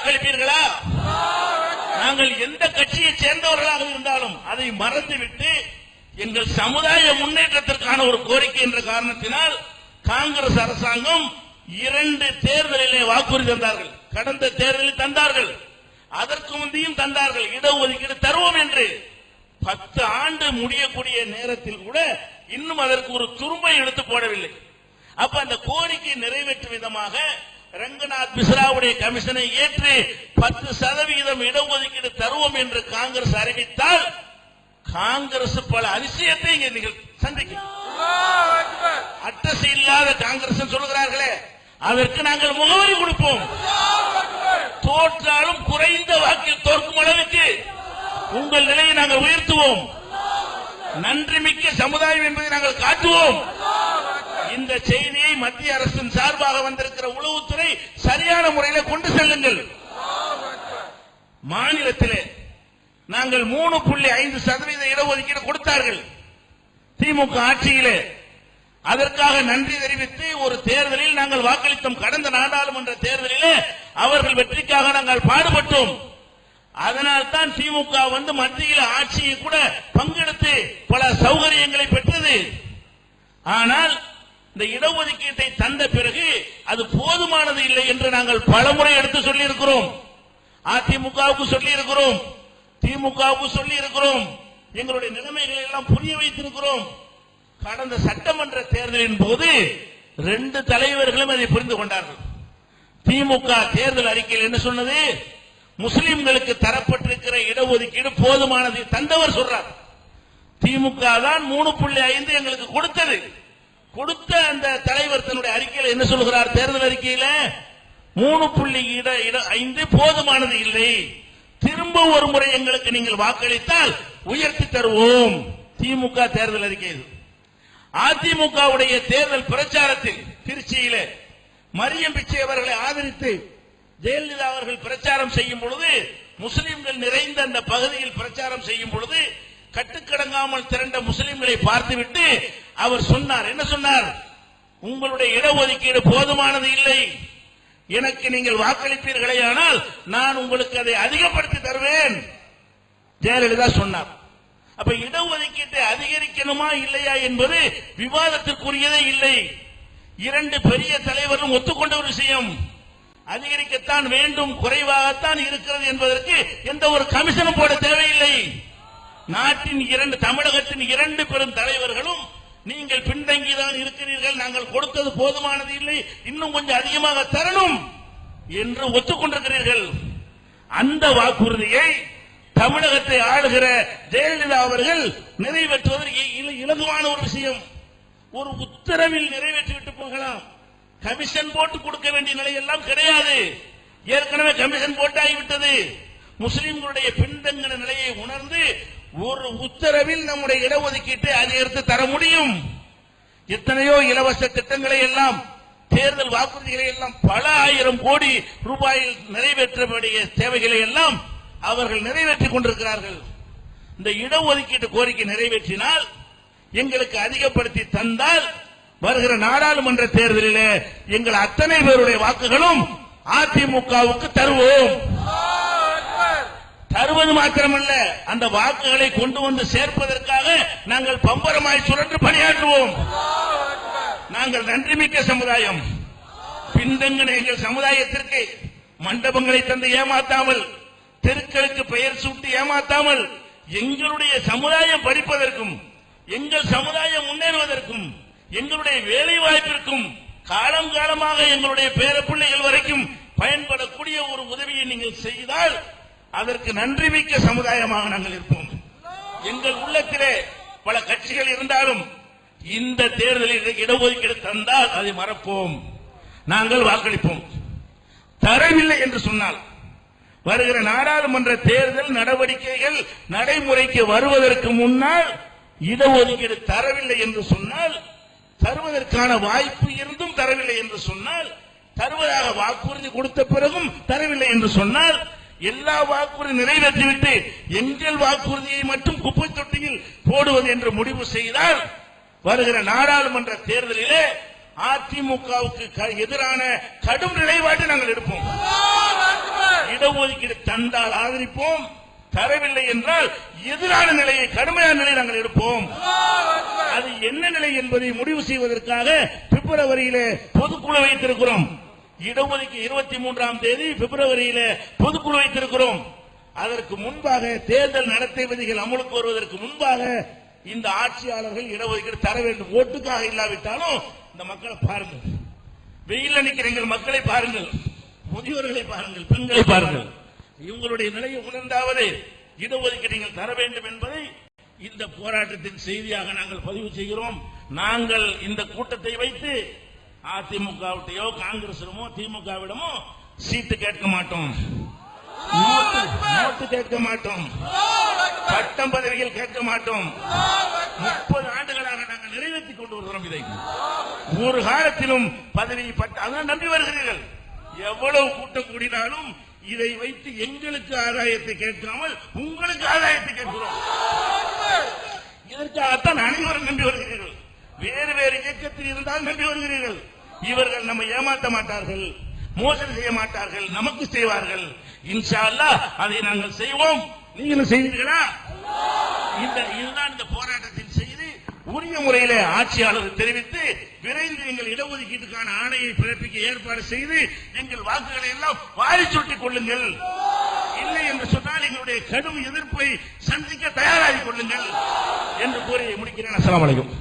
வாக்களிப்பீர்களா? நாங்கள் எந்த கட்சியை சேர்ந்தவர்களாக இருந்தாலும் அதை மறந்துவிட்டு எங்கள் சமுதாய முன்னேற்றத்திற்கான ஒரு கோரிக்கை என்ற காரணத்தினால் காங்கிரஸ் அரசாங்கம் 2 தேர்தலிலே வாக்குறுதி தந்தார்கள். கடந்த தேர்தலில் தந்தார்கள், அதற்கு முந்தையும் தந்தார்கள், இடஒதுக்கீடு தருவோம் என்று. 10 ஆண்டு முடியக்கூடிய நேரத்தில் கூட இன்னும் அதற்கு ஒரு துரும்பை எடுத்து போடவில்லை. அப்ப அந்த கோரிக்கை நிறைவேற்றும் விதமாக ரங்கநாத் மிஸ்ராவுடைய கமிஷனை ஏற்று 10% இடஒதுக்கீடு தருவோம் என்று காங்கிரஸ் அறிவித்தால் காங்கிரஸ் பல அதிசயத்தை நீங்கள் சந்திக்கும். அட்ரஸ் இல்லாத காங்கிரஸ் சொல்கிறார்களே, அதற்கு நாங்கள் முகவரி கொடுப்போம். தோற்றாலும் குறைந்த வாக்கில் தோற்கும் அளவுக்கு உங்கள் நிலையை நாங்கள் உயர்த்துவோம். நன்றி மிக்க சமுதாயம் என்பதை நாங்கள் காட்டுவோம். இந்த செய்தியை மத்திய அரசின் சார்பாக வந்திருக்கிற உளவுத்துறை சரியான முறையில் கொண்டு செல்லுங்கள். மாநிலத்திலே நாங்கள் 3.5% இடஒதுக்கீடு கொடுத்தார்கள் திமுக ஆட்சியிலே. அதற்காக நன்றி தெரிவித்து ஒரு தேர்தலில் நாங்கள் வாக்களித்தோம். கடந்த நாடாளுமன்ற தேர்தலிலே அவர்கள் வெற்றிக்காக நாங்கள் பாடுபட்டோம். அதனால் தான் திமுக வந்து மத்தியில் ஆட்சியை கூட பங்கெடுத்து பல சௌகரியங்களை பெற்றது. ஆனால் இந்த இடஒதுக்கீட்டை தந்த பிறகு அது போதுமானது இல்லை என்று நாங்கள் பலமுறை எடுத்து சொல்லி இருக்கிறோம். அதிமுகவுக்கு சொல்லி இருக்கிறோம், திமுகவுக்கு சொல்லி இருக்கிறோம், எங்களுடைய நிலைமைகளை எல்லாம் புரிய வைத்திருக்கிறோம். கடந்த சட்டமன்ற தேர்தலின் போது 2 தலைவர்களும் அதை புரிந்து கொண்டார்கள். திமுக தேர்தல் அறிக்கையில் என்ன சொன்னது? முஸ்லிம்களுக்கு தரப்பட்டிருக்கிற இடஒதுக்கீடு போதுமானது தந்தவர் சொல்றார். திமுக தான் 3.5 எங்களுக்கு கொடுத்தது. கொடுத்த அந்த தலைவர் தன்னுடைய அறிக்கையில் என்ன சொல்கிறார்? தேர்தல் அறிக்கையில 3.5 போதுமானது இல்லை, திரும்ப ஒரு முறை எங்களுக்கு நீங்கள் வாக்களித்தால் உயர்த்தி தருவோம். திமுக தேர்தல் அறிக்கை. அதிமுகவுடைய தேர்தல் பிரச்சாரத்தில் திருச்சியில மரியம் பிச்சை அவர்களை ஆதரித்து ஜெயலலிதா அவர்கள் பிரச்சாரம் செய்யும் பொழுது, முஸ்லிம்கள் நிறைந்த அந்த பகுதியில் பிரச்சாரம் செய்யும் பொழுது கட்டுக்கடங்காமல் திரண்ட முஸ்லிம்களை பார்த்துவிட்டு அவர் சொன்னார், என்ன சொன்னார்? உங்களுடைய இடஒதுக்கீடு போதுமானது இல்லை, எனக்கு நீங்கள் வாக்களிப்பீர்களே ஆனால் நான் உங்களுக்கு அதை அதிகப்படுத்தி தருவேன். ஜெயலலிதா சொன்னார். அப்ப இடஒதுக்கீட்டை அதிகரிக்கணுமா இல்லையா என்பது விவாதத்திற்குரியதே இல்லை. 2 பெரிய தலைவர்களும் ஒத்துக்கொண்ட ஒரு விஷயம். அதிகரிக்கத்தான் வேண்டும், குறைவாகத்தான் இருக்கிறது என்பதற்கு எந்த ஒரு கமிஷனும் போட தேவையில்லை. நாட்டின் தமிழகத்தின் 2 பெரும் தலைவர்களும் நீங்கள் பின்தங்கிதான் இருக்கிறீர்கள், நாங்கள் கொடுத்தது போதுமானது இல்லை, இன்னும் கொஞ்சம் அதிகமாக தரணும் என்று ஒத்துக்கொண்டிருக்கிறீர்கள். அந்த வாக்குறுதியை தமிழகத்தை ஆளுகிற ஜெயலலிதா அவர்கள் நிறைவேற்றுவதற்கு இலகுவான ஒரு விஷயம். ஒரு உத்தரவில் நிறைவேற்றிவிட்டு போகலாம். கமிஷன் போட்டு கொடுக்க வேண்டிய நிலை எல்லாம் கிடையாது. ஏற்கனவே கமிஷன் போட்டாகிவிட்டது. முஸ்லிம்களுடைய பின்தங்கின நிலையை உணர்ந்து ஒரு உத்தரவில் நம்முடைய இடஒதுக்கீட்டை அதிகரித்து தர முடியும். எத்தனையோ இலவச திட்டங்களை எல்லாம், தேர்தல் வாக்குறுதிகளை எல்லாம் பல ஆயிரம் கோடி ரூபாயில் நிறைவேற்ற வேண்டிய தேவைகளை எல்லாம் அவர்கள் நிறைவேற்றிக் கொண்டிருக்கிறார்கள். இந்த இடஒதுக்கீட்டு கோரிக்கை நிறைவேற்றினால், எங்களுக்கு அதிகப்படுத்தி தந்தால், வருகிற நாடாளுமன்ற தேர்தலில் எங்கள் அத்தனை பேருடைய வாக்குகளும் அதிமுகவுக்கு தருவோம். தருவது மாத்திரமல்ல, அந்த வாக்குகளை கொண்டு வந்து சேர்ப்பதற்காக நாங்கள் பம்பரமாய் சுழன்று பணியாற்றுவோம். நாங்கள் நன்றிமிக்க சமுதாயம். பின்தங்கின எங்கள் சமுதாயத்திற்கு மண்டபங்களை தந்து ஏமாத்தாமல், தெருக்களுக்கு பெயர் சூட்டி ஏமாத்தாமல், எங்களுடைய சமுதாயம் படிப்பதற்கும், எங்கள் சமுதாயம் முன்னேறுவதற்கும், எங்களுடைய வேலை வாய்ப்பிற்கும் காலம் காலமாக எங்களுடைய பேரப்பிள்ளைகள் வரைக்கும் பயன்படக்கூடிய ஒரு உதவியை நீங்கள் செய்தால் அதற்கு நன்றிமிக்க சமுதாயமாக நாங்கள் இருப்போம். எங்கள் உள்ளத்திலே பல கட்சிகள் இருந்தாலும் இந்த தேர்தலில் இடஒதுக்கீடு தந்தால் அதை மறப்போம், நாங்கள் வாக்களிப்போம். தரவில்லை என்று சொன்னால், வருகிற நாடாளுமன்ற தேர்தல் நடவடிக்கைகள் நடைமுறைக்கு வருவதற்கு முன்னால் இடஒதுக்கீடு தரவில்லை என்று சொன்னால், தருவதற்கான வாய்ப்பு இருந்தும் தரவில்லை என்று சொன்னால், தருவதாக வாக்குறுதி கொடுத்த பிறகும் தரவில்லை என்று சொன்னால், எல்லா வாக்குறுதி நிறைவேற்றிவிட்டு எங்கள் வாக்குறுதியை மட்டும் குப்பை தொட்டியில் போடுவது என்று முடிவு செய்தால், வருகிற நாடாளுமன்ற தேர்தலிலே அதிமுகவுக்கு எதிரான கடும் நிலைப்பாட்டை நாங்கள் எடுப்போம். இடஒதுக்கீடு தந்தால் ஆதரிப்போம், தரவில்லை என்றால் எதிரான நிலையை, கடுமையான நிலையை நாங்கள் எடுப்போம். அது என்ன நிலை என்பதை முடிவு செய்வதற்காக பிப்ரவரியிலே பொதுக்குழு வைத்திருக்கிறோம். இடஒதுக்கீடு 23ஆம் தேதி பிப்ரவரியிலே பொதுக்குழு வைத்திருக்கிறோம். அதற்கு முன்பாக தேர்தல் நடத்தை விதிகள் அமலுக்கு வருவதற்கு முன்பாக இந்த ஆட்சியாளர்கள் இடஒதுக்கீடு தர வேண்டும். ஓட்டுக்காக இல்லாவிட்டாலும் இந்த மக்களை பாருங்கள், வெயில்ல நிற்கிற மக்களை பாருங்கள், முதியோர்களை பாருங்கள், பெண்களை பாருங்கள். இவங்களுடைய நிலையை உணர்ந்தாவது இடஒதுக்கீடு நீங்கள் தர வேண்டும் என்பதை இந்த போராட்டத்தின் செய்தியாக நாங்கள் பதிவு செய்கிறோம். நாங்கள் இந்த கூட்டத்தை வைத்து அதிமுகவிட்டையோ காங்கிரசிடமோ திமுகவிடமோ சீட்டு கேட்க மாட்டோம், நோட்டு கேட்க மாட்டோம், பட்டம் பதவிகள் கேட்க மாட்டோம். 30 ஆண்டுகளாக நாங்கள் நிறைவேற்றிக் கொண்டு வருகிறோம். இதை ஒரு காலத்திலும் பதவி அதான் நம்பி வருகிறீர்கள். எவ்வளவு கூட்டம் கூடினாலும் இதை வைத்து எங்களுக்கு ஆதாயத்தை கேட்காமல் உங்களுக்கு ஆதாயத்தை கேட்கிறோம். இதற்காகத்தான் அனைவரும் நம்பி வருகிறீர்கள். வேறு வேறு இயக்கத்தில் இருந்தால் நம்பி வருகிறீர்கள். இவர்கள் நம்ம ஏமாற்ற மாட்டார்கள், மோசடி செய்ய மாட்டார்கள், நமக்கு செய்வார்கள். இன்ஷா அல்லாஹ் அதை நாங்கள் செய்வோம். நீங்களும் செய்வீர்களா? இதுதான் இந்த போராட்டத்தின் செய்தி. உரிய முறையில் ஆட்சியாளர் தெரிவித்து விரைந்து எங்கள் இடஒதுக்கீட்டுக்கான ஆணையை பிறப்பிக்க ஏற்பாடு செய்து எங்கள் வாக்குகளை எல்லாம் வாரி சுட்டிக் கொள்ளுங்கள். இல்லை என்று சொன்னால் எங்களுடைய கடும் எதிர்ப்பை சந்திக்க தயாராகிக் கொள்ளுங்கள் என்று கூறி முடிக்கிறேன். அஸ்ஸலாமு அலைக்கும்.